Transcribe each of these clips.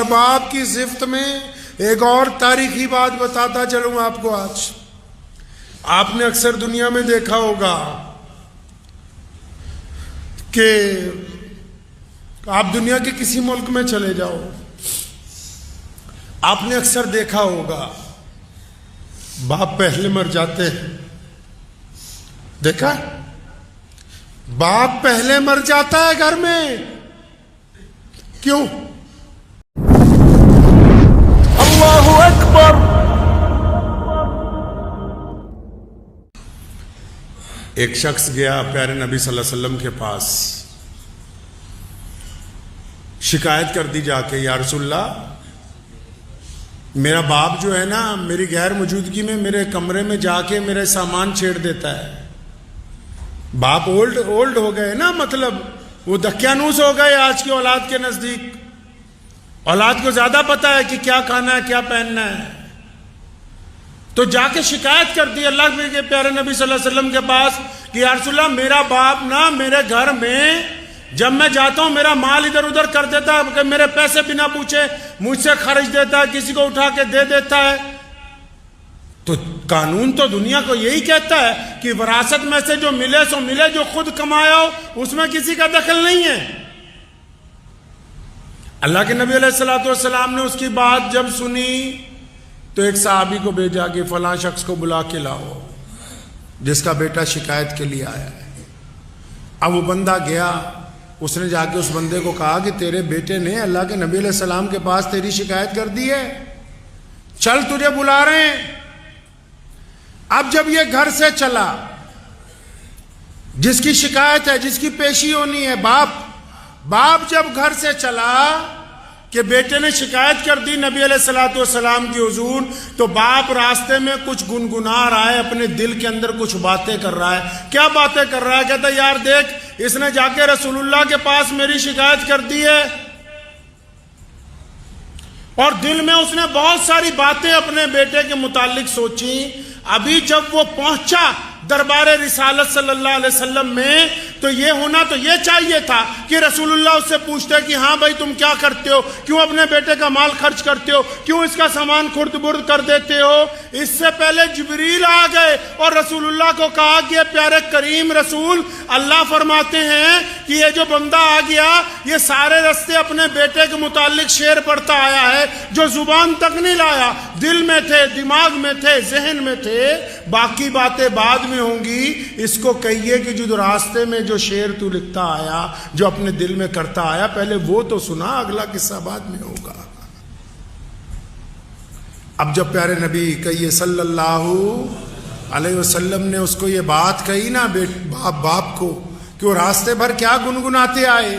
باپ کی صفت میں ایک اور تاریخی بات بتاتا چلوں آپ کو آج. آپ نے اکثر دنیا میں دیکھا ہوگا کہ آپ دنیا کے کسی ملک میں چلے جاؤ, آپ نے اکثر دیکھا ہوگا باپ پہلے مر جاتے ہیں. دیکھا, باپ پہلے مر جاتا ہے گھر میں. کیوں؟ اللہ اکبر. ایک شخص گیا پیارے نبی صلی اللہ علیہ وسلم کے پاس, شکایت کر دی جا کے, یا رسول اللہ میرا باپ جو ہے نا میری غیر موجودگی میں میرے کمرے میں جا کے میرے سامان چھیڑ دیتا ہے. باپ اولڈ ہو گئے نا, مطلب وہ دکیانوس ہو گئے آج کی اولاد کے نزدیک. اولاد کو زیادہ پتا ہے کہ کیا کھانا ہے کیا پہننا ہے. تو جا کے شکایت کر دی اللہ کے پیارے نبی صلی اللہ علیہ وسلم کے پاس کہ یا رسول اللہ میرا باپ نا میرے گھر میں جب میں جاتا ہوں میرا مال ادھر ادھر کر دیتا ہے, کہ میرے پیسے بنا پوچھے مجھ سے خرچ دیتا ہے, کسی کو اٹھا کے دے دیتا ہے. تو قانون تو دنیا کو یہی کہتا ہے کہ وراثت میں سے جو ملے سو ملے, جو خود کمایا ہو اس میں کسی کا دخل نہیں ہے. اللہ کے نبی علیہ السلام نے اس کی بات جب سنی تو ایک صحابی کو بھیجا کہ فلاں شخص کو بلا کے لاؤ جس کا بیٹا شکایت کے لیے آیا ہے. اب وہ بندہ گیا, اس نے جا کے اس بندے کو کہا کہ تیرے بیٹے نے اللہ کے نبی علیہ السلام کے پاس تیری شکایت کر دی ہے, چل تجھے بلا رہے ہیں. اب جب یہ گھر سے چلا, جس کی شکایت ہے جس کی پیشی ہونی ہے, باپ جب گھر سے چلا کہ بیٹے نے شکایت کر دی نبی علیہ السلام کی حضور, تو باپ راستے میں کچھ گنگنا رہا ہے, اپنے دل کے اندر کچھ باتیں کر رہا ہے. کیا باتیں کر رہا ہے؟ کہتا ہے یار دیکھ اس نے جا کے رسول اللہ کے پاس میری شکایت کر دی ہے, اور دل میں اس نے بہت ساری باتیں اپنے بیٹے کے متعلق سوچی. ابھی جب وہ پہنچا دربار رسالت صلی اللہ علیہ وسلم میں تو یہ ہونا تو یہ چاہیے تھا کہ رسول اللہ اس سے پوچھتے کہ ہاں بھائی تم کیا کرتے ہو, کیوں اپنے بیٹے کا مال خرچ کرتے ہو, کیوں اس کا سامان خرد برد کر دیتے ہو. اس سے پہلے جبریل آ گئے اور رسول اللہ کو کہا کہ پیارے کریم رسول اللہ فرماتے ہیں کہ یہ جو بندہ آ گیا یہ سارے رستے اپنے بیٹے کے متعلق شعر پڑھتا آیا ہے جو زبان تک نہیں لایا, دل میں تھے, دماغ میں تھے, ذہن میں تھے, باقی باتیں بعد میں ہوں گی. اس کو کہیے کہ جو راستے میں جو شعر تو لکھتا آیا, جو اپنے دل میں کرتا آیا, پہلے وہ تو سنا, اگلا قصہ بعد میں ہوگا. اب جب پیارے نبی کہیے صلی اللہ علیہ وسلم نے اس کو یہ بات کہی نا باپ کو کہ وہ راستے بھر کیا گنگناتے آئے,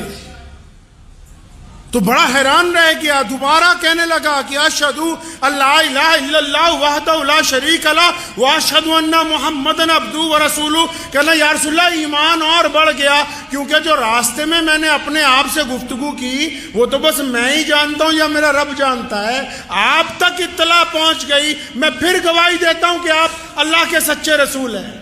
تو بڑا حیران رہ گیا. دوبارہ کہنے لگا کہ اشہد اللہ الہ الا اللہ وحدہ لا شریک لہ واشہد ان محمدن عبدہ ورسولہ. کہنا یا رسول اللہ ایمان اور بڑھ گیا, کیونکہ جو راستے میں نے اپنے آپ سے گفتگو کی وہ تو بس میں ہی جانتا ہوں یا میرا رب جانتا ہے, آپ تک اطلاع پہنچ گئی. میں پھر گواہی دیتا ہوں کہ آپ اللہ کے سچے رسول ہیں.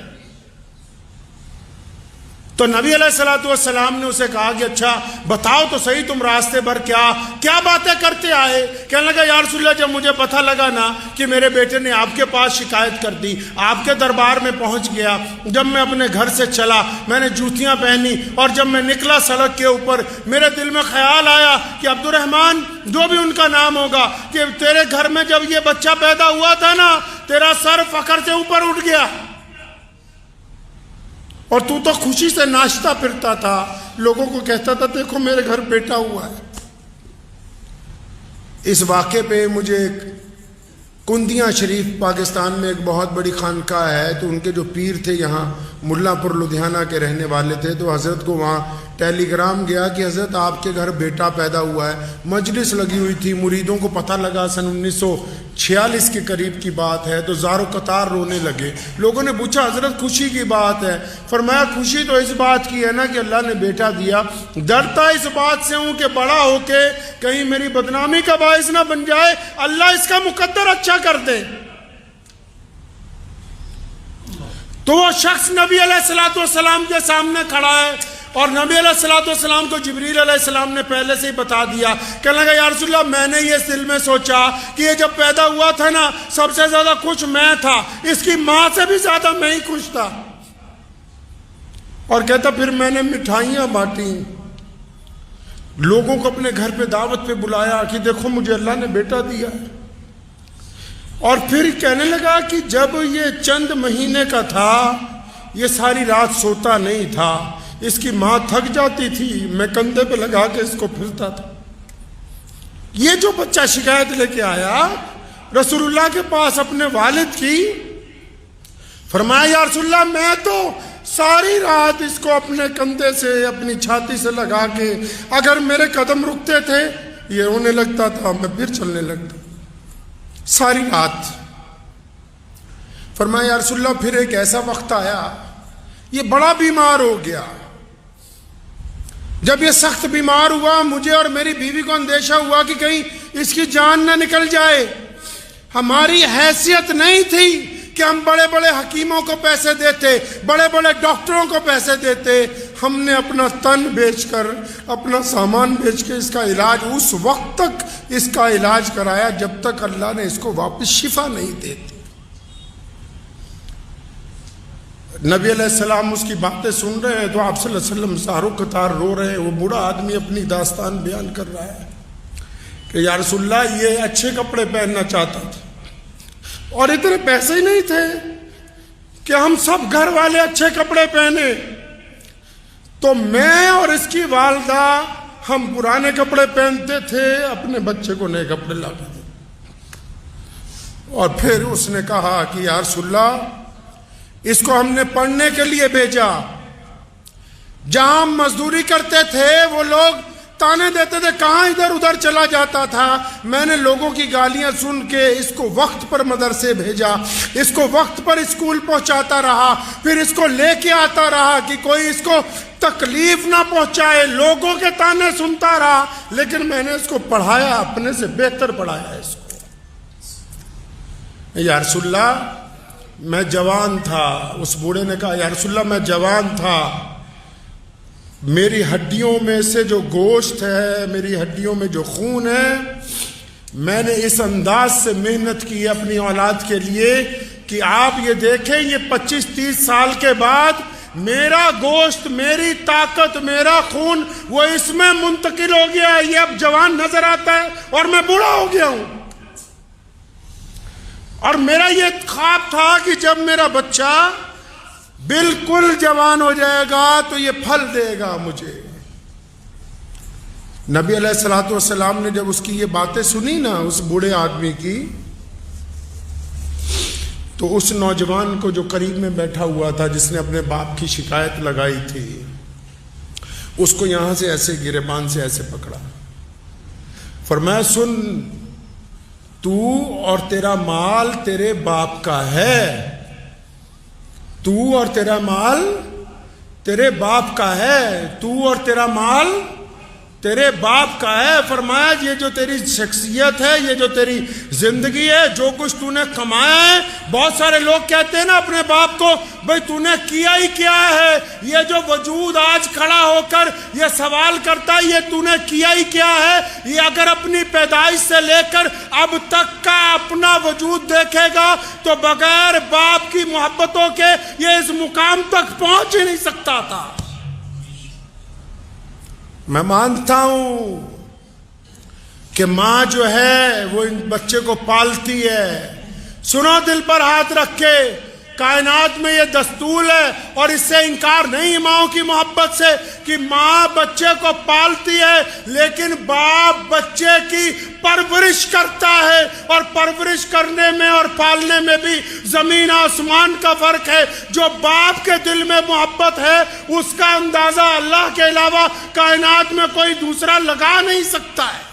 تو نبی علیہ السلام نے اسے کہا کہ اچھا بتاؤ تو صحیح تم راستے بھر کیا باتیں کرتے آئے. کہنے لگا یا رسول اللہ جب مجھے پتہ لگا نا کہ میرے بیٹے نے آپ کے پاس شکایت کر دی, آپ کے دربار میں پہنچ گیا, جب میں اپنے گھر سے چلا میں نے جوتیاں پہنی, اور جب میں نکلا سڑک کے اوپر میرے دل میں خیال آیا کہ عبد الرحمن جو بھی ان کا نام ہوگا, کہ تیرے گھر میں جب یہ بچہ پیدا ہوا تھا نا تیرا سر فخر سے اوپر اٹھ گیا, اور تو خوشی سے ناچتا پھرتا تھا, لوگوں کو کہتا تھا دیکھو میرے گھر بیٹا ہوا ہے. اس واقعے پہ مجھے ایک کندیاں شریف پاکستان میں ایک بہت بڑی خانقاہ ہے, تو ان کے جو پیر تھے یہاں ملا پور لدھیانہ کے رہنے والے تھے, تو حضرت کو وہاں ٹیلی گرام گیا کہ حضرت آپ کے گھر بیٹا پیدا ہوا ہے. مجلس لگی ہوئی تھی, مریدوں کو پتہ لگا سن 1946 کے قریب کی بات ہے, تو زار و قطار رونے لگے. لوگوں نے پوچھا حضرت خوشی کی بات ہے؟ فرمایا خوشی تو اس بات کی ہے نا کہ اللہ نے بیٹا دیا, ڈرتا اس بات سے ہوں کہ بڑا ہو کے کہیں میری بدنامی کا باعث نہ بن جائے, اللہ اس کا مقدر اچھا کر دے. تو وہ شخص نبی علیہ السلام کے سامنے کھڑا ہے اور نبی علیہ السلام کو جبریل علیہ السلام نے پہلے سے ہی بتا دیا. کہنے لگا یا رسول اللہ میں نے یہ دل میں سوچا کہ یہ جب پیدا ہوا تھا نا سب سے زیادہ خوش میں تھا, اس کی ماں سے بھی زیادہ میں ہی خوش تھا. اور کہتا پھر میں نے مٹھائیاں بانٹی, لوگوں کو اپنے گھر پہ دعوت پہ بلایا کہ دیکھو مجھے اللہ نے بیٹا دیا. اور پھر کہنے لگا کہ جب یہ چند مہینے کا تھا یہ ساری رات سوتا نہیں تھا, اس کی ماں تھک جاتی تھی, میں کندھے پہ لگا کے اس کو پھرتا تھا. یہ جو بچہ شکایت لے کے آیا رسول اللہ کے پاس اپنے والد کی, فرمایا یا رسول اللہ میں تو ساری رات اس کو اپنے کندھے سے اپنی چھاتی سے لگا کے اگر میرے قدم رکتے تھے یہ رونے لگتا تھا, میں پھر چلنے لگتا ساری رات. فرمایا یا رسول اللہ پھر ایک ایسا وقت آیا یہ بڑا بیمار ہو گیا. جب یہ سخت بیمار ہوا مجھے اور میری بیوی کو اندیشہ ہوا کہ کہیں اس کی جان نہ نکل جائے. ہماری حیثیت نہیں تھی کہ ہم بڑے بڑے حکیموں کو پیسے دیتے, بڑے بڑے ڈاکٹروں کو پیسے دیتے. ہم نے اپنا تن بیچ کر اپنا سامان بیچ کے اس کا علاج اس وقت تک اس کا علاج کرایا جب تک اللہ نے اس کو واپس شفا نہیں دیتی. نبی علیہ السلام اس کی باتیں سن رہے ہیں تو آپ صلی اللہ علیہ وسلم زارو قطار رو رہے ہیں. وہ بوڑھا آدمی اپنی داستان بیان کر رہا ہے کہ یا رسول اللہ یہ اچھے کپڑے پہننا چاہتا تھا اور اتنے پیسے ہی نہیں تھے کہ ہم سب گھر والے اچھے کپڑے پہنے, تو میں اور اس کی والدہ ہم پرانے کپڑے پہنتے تھے, اپنے بچے کو نئے کپڑے لاتے تھے. اور پھر اس نے کہا کہ یا رسول اللہ اس کو ہم نے پڑھنے کے لیے بھیجا, جہاں ہم مزدوری کرتے تھے وہ لوگ تانے دیتے تھے کہاں ادھر ادھر چلا جاتا تھا. میں نے لوگوں کی گالیاں سن کے اس کو وقت پر مدرسے بھیجا, اس کو وقت پر اسکول پہنچاتا رہا, پھر اس کو لے کے آتا رہا کہ کوئی اس کو تکلیف نہ پہنچائے. لوگوں کے تانے سنتا رہا لیکن میں نے اس کو پڑھایا, اپنے سے بہتر پڑھایا اس کو. یا رسول اللہ میں جوان تھا. اس بوڑھے نے کہا یا رسول اللہ میں جوان تھا, میری ہڈیوں میں سے جو گوشت ہے, میری ہڈیوں میں جو خون ہے, میں نے اس انداز سے محنت کی اپنی اولاد کے لیے کہ آپ یہ دیکھیں یہ 25-30 سال کے بعد میرا گوشت, میری طاقت, میرا خون وہ اس میں منتقل ہو گیا ہے. یہ اب جوان نظر آتا ہے اور میں بوڑھا ہو گیا ہوں. اور میرا یہ خواب تھا کہ جب میرا بچہ بالکل جوان ہو جائے گا تو یہ پھل دے گا مجھے. نبی علیہ السلام نے جب اس کی یہ باتیں سنی نا اس بوڑھے آدمی کی, تو اس نوجوان کو جو قریب میں بیٹھا ہوا تھا جس نے اپنے باپ کی شکایت لگائی تھی, اس کو یہاں سے ایسے گریبان سے ایسے پکڑا, فرمایا سن تو اور تیرا مال تیرے باپ کا ہے, تو اور تیرا مال تیرے باپ کا ہے, تو اور تیرا مال تیرے باپ کا ہے. فرمایا یہ جو تیری شخصیت ہے, یہ جو تیری زندگی ہے, جو کچھ تو نے کمایا ہے, بہت سارے لوگ کہتے ہیں نا اپنے باپ کو بھئی تو نے کیا ہی کیا ہے. یہ جو وجود آج کھڑا ہو کر یہ سوال کرتا ہے یہ تو نے کیا ہی کیا ہے, یہ اگر اپنی پیدائش سے لے کر اب تک کا اپنا وجود دیکھے گا تو بغیر باپ کی محبتوں کے یہ اس مقام تک پہنچ ہی نہیں سکتا تھا. میں مانتا ہوں کہ ماں جو ہے وہ ان بچے کو پالتی ہے. سنو دل پر ہاتھ رکھ کے, کائنات میں یہ دستور ہے اور اس سے انکار نہیں ماؤں کی محبت سے کہ ماں بچے کو پالتی ہے, لیکن باپ بچے کی پرورش کرتا ہے. اور پرورش کرنے میں اور پالنے میں بھی زمین آسمان کا فرق ہے. جو باپ کے دل میں محبت ہے اس کا اندازہ اللہ کے علاوہ کائنات میں کوئی دوسرا لگا نہیں سکتا ہے.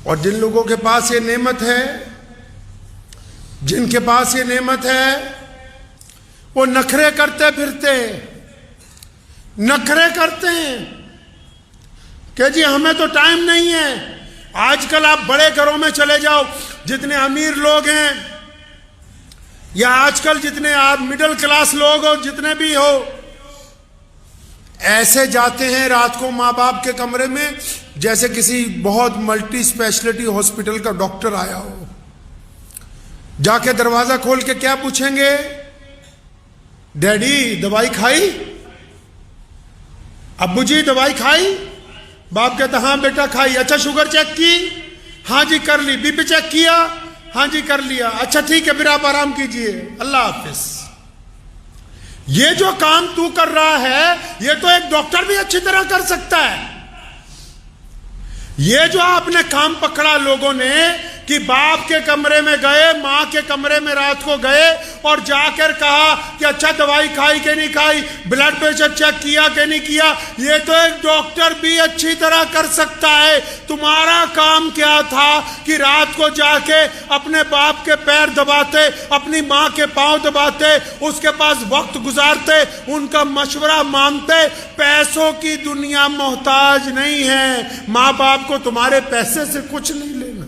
اور جن لوگوں کے پاس یہ نعمت ہے, جن کے پاس یہ نعمت ہے, وہ نخرے کرتے پھرتے ہیں, نخرے کرتے ہیں کہ جی ہمیں تو ٹائم نہیں ہے. آج کل آپ بڑے گھروں میں چلے جاؤ, جتنے امیر لوگ ہیں یا آج کل جتنے آپ مڈل کلاس لوگ ہو جتنے بھی ہو ایسے جاتے ہیں رات کو ماں باپ کے کمرے میں جیسے کسی بہت ملٹی اسپیشلٹی ہاسپٹل کا ڈاکٹر آیا ہو. جا کے دروازہ کھول کے کیا پوچھیں گے؟ ڈیڈی دوائی کھائی؟ ابو جی دوائی کھائی؟ باپ کہتا ہاں بیٹا کھائی. اچھا شوگر چیک کی؟ ہاں جی کر لی. بی پی چیک کیا؟ ہاں جی کر لیا. اچھا ٹھیک ہے پھر آپ آرام کیجئے, اللہ حافظ. یہ جو کام تو کر رہا ہے یہ تو ایک ڈاکٹر بھی اچھی طرح کر سکتا ہے. یہ جو آپ نے کام پکڑا لوگوں نے کہ باپ کے کمرے میں گئے, ماں کے کمرے میں رات کو گئے اور جا کر کہا کہ اچھا دوائی کھائی کہ نہیں کھائی, بلڈ پریشر چیک کیا کہ نہیں کیا, یہ تو ایک ڈاکٹر بھی اچھی طرح کر سکتا ہے. تمہارا کام کیا تھا کہ رات کو جا کے اپنے باپ کے پیر دباتے, اپنی ماں کے پاؤں دباتے, اس کے پاس وقت گزارتے, ان کا مشورہ مانتے. پیسوں کی دنیا محتاج نہیں ہے, ماں باپ کو تمہارے پیسے سے کچھ نہیں لینا.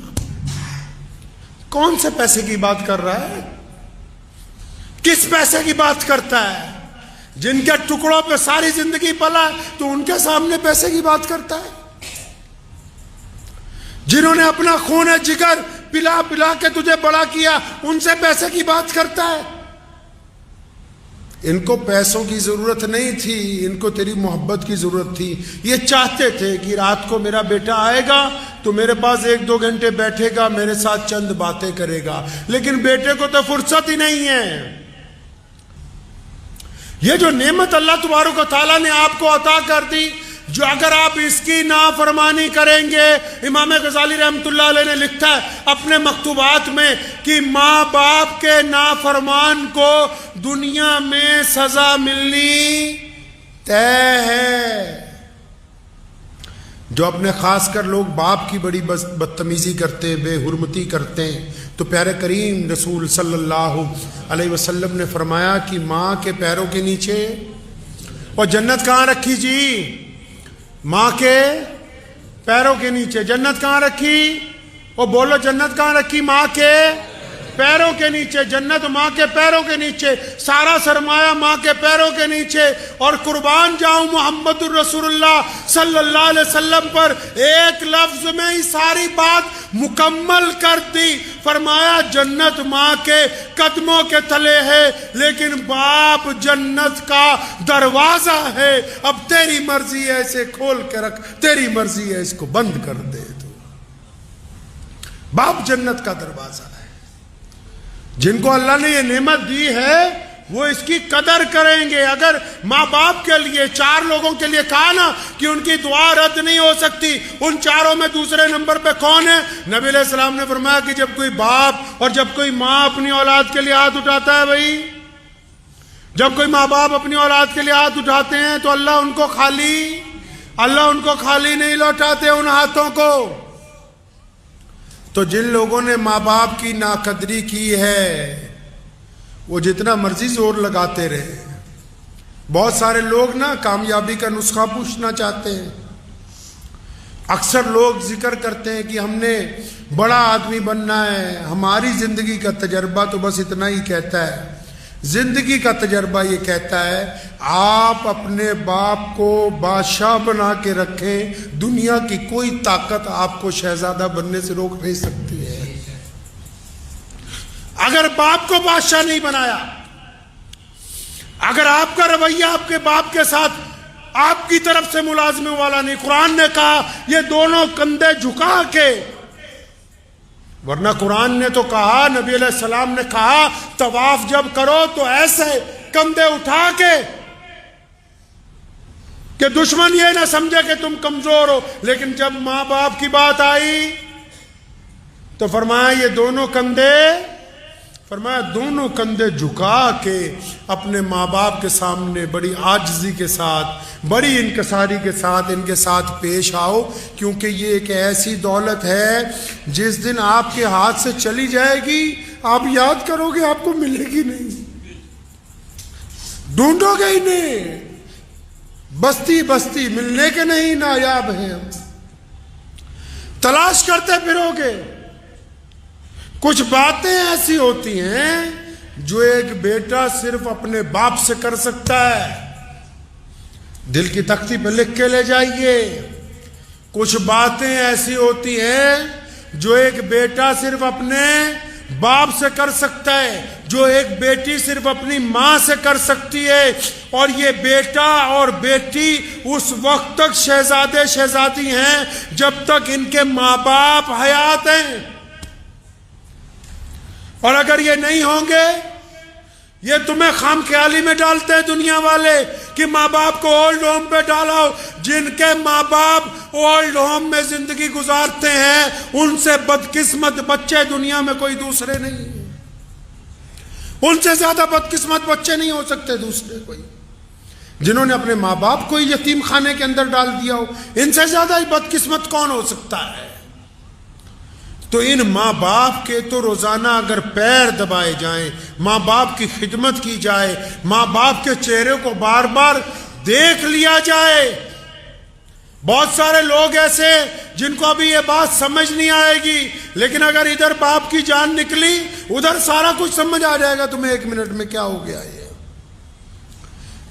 کون سے پیسے کی بات کر رہا ہے؟ کس پیسے کی بات کرتا ہے؟ جن کے ٹکڑوں پہ ساری زندگی پلا تو ان کے سامنے پیسے کی بات کرتا ہے. جنہوں نے اپنا خون جگر پلا پلا کے تجھے بڑا کیا ان سے پیسے کی بات کرتا ہے. ان کو پیسوں کی ضرورت نہیں تھی, ان کو تیری محبت کی ضرورت تھی. یہ چاہتے تھے کہ رات کو میرا بیٹا آئے گا تو میرے پاس 1-2 گھنٹے بیٹھے گا, میرے ساتھ چند باتیں کرے گا, لیکن بیٹے کو تو فرصت ہی نہیں ہے. یہ جو نعمت اللہ تبارک و تعالیٰ نے آپ کو عطا کر دی, جو اگر آپ اس کی نافرمانی کریں گے, امام غزالی رحمۃ اللہ علیہ نے لکھتا ہے اپنے مکتوبات میں کہ ماں باپ کے نافرمان کو دنیا میں سزا ملنی طے ہے. جو اپنے خاص کر لوگ باپ کی بڑی بدتمیزی کرتے ہیں, بے حرمتی کرتے ہیں, تو پیارے کریم رسول صلی اللہ علیہ وسلم نے فرمایا کہ ماں کے پیروں کے نیچے, اور جنت کہاں رکھی جی؟ ماں کے پیروں کے نیچے. جنت کہاں رکھی؟ اور بولو جنت کہاں رکھی؟ ماں کے پیروں کے نیچے. جنت ماں کے پیروں کے نیچے, سارا سرمایہ ماں کے پیروں کے نیچے. اور قربان جاؤں محمد الرسول اللہ صلی اللہ علیہ وسلم پر, ایک لفظ میں ہی ساری بات مکمل کر دی. فرمایا جنت ماں کے قدموں کے تلے ہے, لیکن باپ جنت کا دروازہ ہے. اب تیری مرضی ہے اسے کھول کے رکھ, تیری مرضی ہے اس کو بند کر دے. تو باپ جنت کا دروازہ ہے. جن کو اللہ نے یہ نعمت دی ہے وہ اس کی قدر کریں گے. اگر ماں باپ کے لیے 4 لوگوں کے لیے کہا نا کہ ان کی دعا رد نہیں ہو سکتی, ان 4 میں دوسرے نمبر پہ کون ہے؟ نبی علیہ السلام نے فرمایا کہ جب کوئی باپ اور جب کوئی ماں اپنی اولاد کے لیے ہاتھ اٹھاتا ہے, بھائی جب کوئی ماں باپ اپنی اولاد کے لیے ہاتھ اٹھاتے ہیں تو اللہ ان کو خالی نہیں لوٹاتے ان ہاتھوں کو. تو جن لوگوں نے ماں باپ کی ناقدری کی ہے وہ جتنا مرضی زور لگاتے رہے. بہت سارے لوگ نا کامیابی کا نسخہ پوچھنا چاہتے ہیں. اکثر لوگ ذکر کرتے ہیں کہ ہم نے بڑا آدمی بننا ہے, ہماری زندگی کا تجربہ تو بس اتنا ہی کہتا ہے. زندگی کا تجربہ یہ کہتا ہے آپ اپنے باپ کو بادشاہ بنا کے رکھیں, دنیا کی کوئی طاقت آپ کو شہزادہ بننے سے روک نہیں سکتی ہے. اگر باپ کو بادشاہ نہیں بنایا, اگر آپ کا رویہ آپ کے باپ کے ساتھ آپ کی طرف سے ملازمے والا نہیں, قرآن نے کہا یہ دونوں کندھے جھکا کے, ورنہ قرآن نے تو کہا, نبی علیہ السلام نے کہا طواف جب کرو تو ایسے کندھے اٹھا کے کہ دشمن یہ نہ سمجھے کہ تم کمزور ہو. لیکن جب ماں باپ کی بات آئی تو فرمایا یہ دونوں کندھے جھکا کے اپنے ماں باپ کے سامنے بڑی عاجزی کے ساتھ, بڑی انکساری کے ساتھ ان کے ساتھ پیش آؤ, کیونکہ یہ ایک ایسی دولت ہے جس دن آپ کے ہاتھ سے چلی جائے گی آپ یاد کرو گے آپ کو ملے گی نہیں, ڈھونڈو گے ہی نہیں, بستی بستی ملنے کے نہیں نایاب ہیں, تلاش کرتے پھرو گے. کچھ باتیں ایسی ہوتی ہیں جو ایک بیٹا صرف اپنے باپ سے کر سکتا ہے. دل کی تختی پہ لکھ کے لے جائیے. کچھ باتیں ایسی ہوتی ہیں جو ایک بیٹا صرف اپنے باپ سے کر سکتا ہے, جو ایک بیٹی صرف اپنی ماں سے کر سکتی ہے. اور یہ بیٹا اور بیٹی اس وقت تک شہزادے شہزادی ہیں جب تک ان کے ماں باپ حیات ہیں. اور اگر یہ نہیں ہوں گے, یہ تمہیں خام خیالی میں ڈالتے ہیں دنیا والے کہ ماں باپ کو اولڈ ہوم پہ ڈالو. جن کے ماں باپ اولڈ ہوم میں زندگی گزارتے ہیں ان سے بدقسمت بچے دنیا میں کوئی دوسرے نہیں. ان سے زیادہ بدقسمت بچے نہیں ہو سکتے دوسرے کوئی. جنہوں نے اپنے ماں باپ کو یتیم خانے کے اندر ڈال دیا ہو, ان سے زیادہ بدقسمت کون ہو سکتا ہے؟ تو ان ماں باپ کے تو روزانہ اگر پیر دبائے جائیں, ماں باپ کی خدمت کی جائے, ماں باپ کے چہرے کو بار بار دیکھ لیا جائے. بہت سارے لوگ ایسے جن کو ابھی یہ بات سمجھ نہیں آئے گی, لیکن اگر ادھر باپ کی جان نکلی ادھر سارا کچھ سمجھ آ جائے گا تمہیں 1 منٹ میں کیا ہو گیا.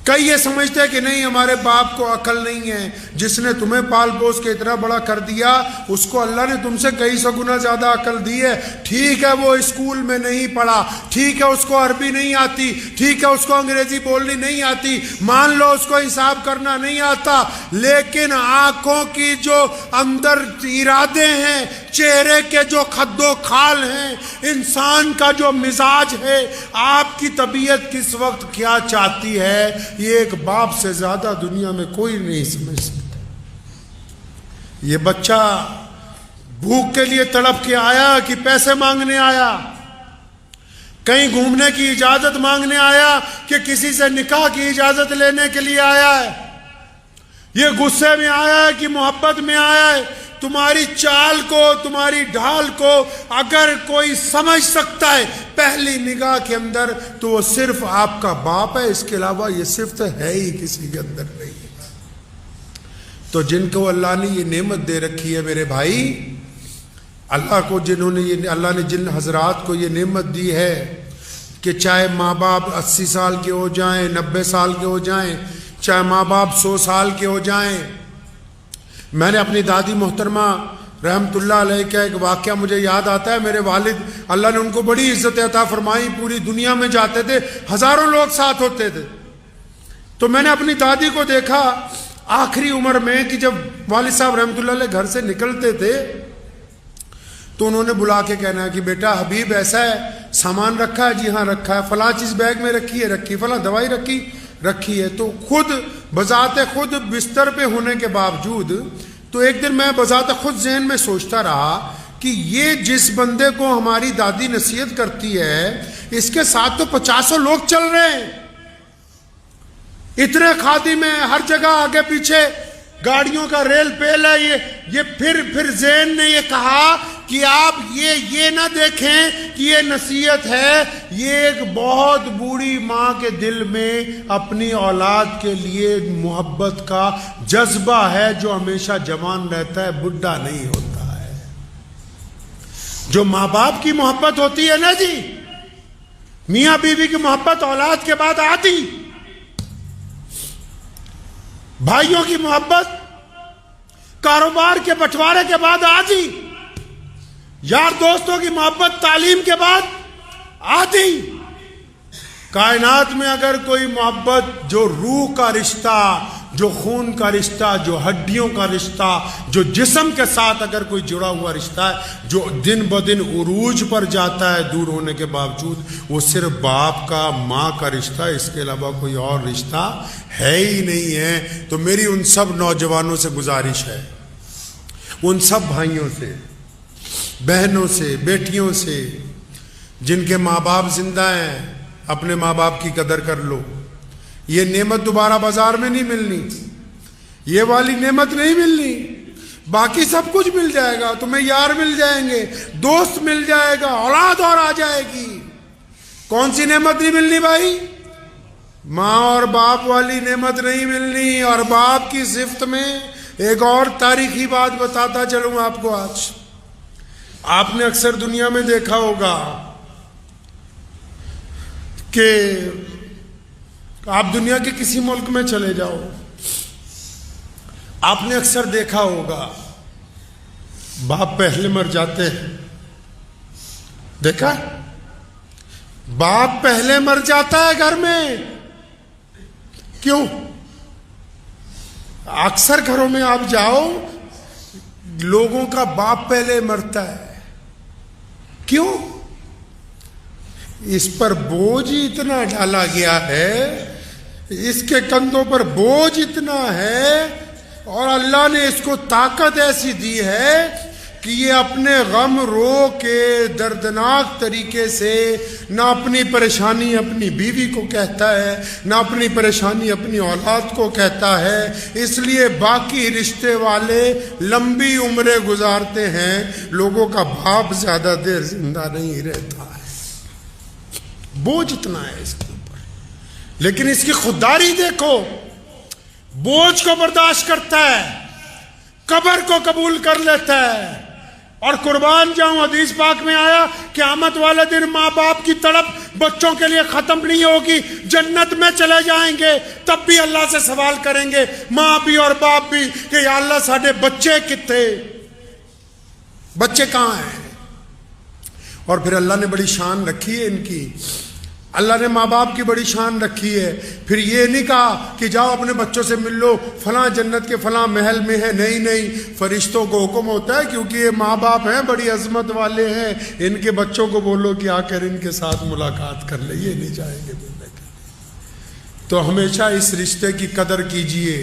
کئی یہ سمجھتے ہیں کہ نہیں ہمارے باپ کو عقل نہیں ہے, جس نے تمہیں پال پوس کے اتنا بڑا کر دیا اس کو اللہ نے تم سے کئی سو گنا زیادہ عقل دی ہے. ٹھیک ہے وہ اسکول میں نہیں پڑھا, ٹھیک ہے اس کو عربی نہیں آتی, ٹھیک ہے اس کو انگریزی بولنی نہیں آتی, مان لو اس کو حساب کرنا نہیں آتا, لیکن آنکھوں کی جو اندر ارادے ہیں, چہرے کے جو خد و خال ہیں, انسان کا جو مزاج ہے, آپ کی طبیعت کس وقت کیا چاہتی ہے, یہ ایک باپ سے زیادہ دنیا میں کوئی نہیں سمجھ سکتا. یہ بچہ بھوک کے لیے تڑپ کے آیا کہ پیسے مانگنے آیا, کہیں گھومنے کی اجازت مانگنے آیا کہ کسی سے نکاح کی اجازت لینے کے لیے آیا ہے, یہ غصے میں آیا ہے کہ محبت میں آیا ہے. تمہاری چال کو, تمہاری ڈھال کو اگر کوئی سمجھ سکتا ہے پہلی نگاہ کے اندر تو وہ صرف آپ کا باپ ہے, اس کے علاوہ یہ صفت ہے ہی کسی کے اندر نہیں. تو جن کو اللہ نے یہ نعمت دے رکھی ہے میرے بھائی, اللہ کو اللہ نے جن حضرات کو یہ نعمت دی ہے کہ چاہے ماں باپ 80 سال کے ہو جائیں, 90 سال کے ہو جائیں, چاہے ماں باپ 100 سال کے ہو جائیں. میں نے اپنی دادی محترمہ رحمت اللہ علیہ کا ایک واقعہ مجھے یاد آتا ہے. میرے والد اللہ نے ان کو بڑی عزت عطا فرمائی, پوری دنیا میں جاتے تھے, ہزاروں لوگ ساتھ ہوتے تھے. تو میں نے اپنی دادی کو دیکھا آخری عمر میں کہ جب والد صاحب رحمت اللہ علیہ گھر سے نکلتے تھے تو انہوں نے بلا کے کہنا ہے کہ بیٹا حبیب ایسا ہے, سامان رکھا ہے؟ جی ہاں رکھا ہے. فلاں چیز بیگ میں رکھی ہے, فلاں دوائی رکھی ہے. تو خود بذات خود بستر پہ ہونے کے باوجود تو ایک دن میں بذات خود ذہن میں سوچتا رہا کہ یہ جس بندے کو ہماری دادی نصیحت کرتی ہے اس کے ساتھ تو 50 لوگ چل رہے ہیں, اتنے خادم میں ہر جگہ آگے پیچھے گاڑیوں کا ریل پیل ہے. یہ پھر ذہن نے یہ کہا کہ آپ یہ نہ دیکھیں کہ یہ نصیحت ہے, یہ ایک بہت بوڑھی ماں کے دل میں اپنی اولاد کے لیے محبت کا جذبہ ہے جو ہمیشہ جوان رہتا ہے, بڈھا نہیں ہوتا ہے. جو ماں باپ کی محبت ہوتی ہے نا جی, میاں بیوی کی محبت اولاد کے بعد آتی, بھائیوں کی محبت کاروبار کے بٹوارے کے بعد آتی, یار دوستوں کی محبت تعلیم کے بعد آتی. کائنات میں اگر کوئی محبت جو روح کا رشتہ, جو خون کا رشتہ, جو ہڈیوں کا رشتہ, جو جسم کے ساتھ اگر کوئی جڑا ہوا رشتہ ہے جو دن بدن عروج پر جاتا ہے دور ہونے کے باوجود, وہ صرف باپ کا ماں کا رشتہ, اس کے علاوہ کوئی اور رشتہ ہے ہی نہیں ہے. تو میری ان سب نوجوانوں سے گزارش ہے, ان سب بھائیوں سے, بہنوں سے, بیٹیوں سے جن کے ماں باپ زندہ ہیں, اپنے ماں باپ کی قدر کر لو. یہ نعمت دوبارہ بازار میں نہیں ملنی, یہ والی نعمت نہیں ملنی. باقی سب کچھ مل جائے گا, تمہیں یار مل جائیں گے, دوست مل جائے گا, اولاد اور آ جائے گی. کون سی نعمت نہیں ملنی بھائی؟ ماں اور باپ والی نعمت نہیں ملنی. اور باپ کی صفت میں ایک اور تاریخی بات بتاتا چلوں آپ کو. آج آپ نے اکثر دنیا میں دیکھا ہوگا کہ آپ دنیا کے کسی ملک میں چلے جاؤ، آپ نے اکثر دیکھا ہوگا باپ پہلے مر جاتے ہیں، دیکھا باپ پہلے مر جاتا ہے گھر میں، کیوں؟ اکثر گھروں میں آپ جاؤ لوگوں کا باپ پہلے مرتا ہے، کیوں؟ اس پر بوجھ ہی اتنا ڈالا گیا ہے، اس کے کندھوں پر بوجھ اتنا ہے، اور اللہ نے اس کو طاقت ایسی دی ہے کہ یہ اپنے غم رو کے دردناک طریقے سے نہ اپنی پریشانی اپنی بیوی کو کہتا ہے، نہ اپنی پریشانی اپنی اولاد کو کہتا ہے، اس لیے باقی رشتے والے لمبی عمریں گزارتے ہیں، لوگوں کا باپ زیادہ دیر زندہ نہیں رہتا ہے، بوجھ اتنا ہے اس کے اوپر۔ لیکن اس کی خودداری دیکھو، بوجھ کو برداشت کرتا ہے، قبر کو قبول کر لیتا ہے، اور قربان جاؤں حدیث پاک میں آیا قیامت والے دن ماں باپ کی تڑپ بچوں کے لیے ختم نہیں ہوگی، جنت میں چلے جائیں گے تب بھی اللہ سے سوال کریں گے، ماں بھی اور باپ بھی، کہ یا اللہ ساڈے بچے کتنے، بچے کہاں ہیں؟ اور پھر اللہ نے بڑی شان رکھی ہے ان کی، اللہ نے ماں باپ کی بڑی شان رکھی ہے۔ پھر یہ نہیں کہا کہ جاؤ اپنے بچوں سے مل لو، فلاں جنت کے فلاں محل میں ہے، نہیں نہیں، فرشتوں کو حکم ہوتا ہے کیونکہ یہ ماں باپ ہیں، بڑی عظمت والے ہیں، ان کے بچوں کو بولو کہ آ کر ان کے ساتھ ملاقات کر لے، یہ نہیں چاہیں گے ملنے کے لیے۔ تو ہمیشہ اس رشتے کی قدر کیجئے،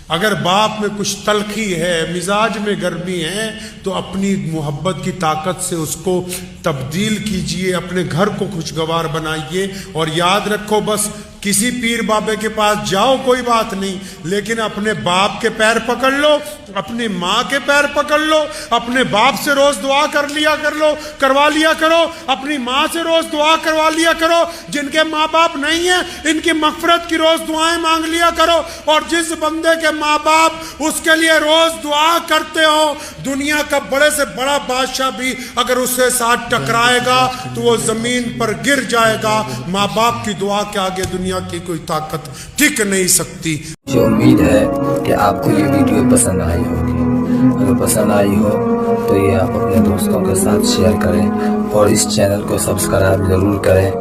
اگر باپ میں کچھ تلخی ہے، مزاج میں گرمی ہے، تو اپنی محبت کی طاقت سے اس کو تبدیل کیجئے، اپنے گھر کو خوشگوار بنائیے، اور یاد رکھو بس کسی پیر بابے کے پاس جاؤ کوئی بات نہیں، لیکن اپنے باپ کے پیر پکڑ لو، اپنی ماں کے پیر پکڑ لو، اپنے باپ سے روز دعا کروا لیا کرو، اپنی ماں سے روز دعا کروا لیا کرو، جن کے ماں باپ نہیں ہیں ان کی مغفرت کی روز دعائیں مانگ لیا کرو، اور جس بندے کے ماں باپ اس کے لیے روز دعا کرتے ہو، دنیا کا بڑے سے بڑا بادشاہ بھی اگر اس سے ساتھ ٹکرائے گا تو وہ زمین پر گر جائے گا، ماں باپ کی دعا کے آگے دنیا کی کوئی طاقت ٹک نہیں سکتی۔ مجھے امید ہے کہ آپ کو یہ ویڈیو پسند آئی ہوگی، اگر پسند آئی ہو تو یہ آپ اپنے دوستوں کے ساتھ شیئر کریں، اور اس چینل کو سبسکرائب ضرور کریں۔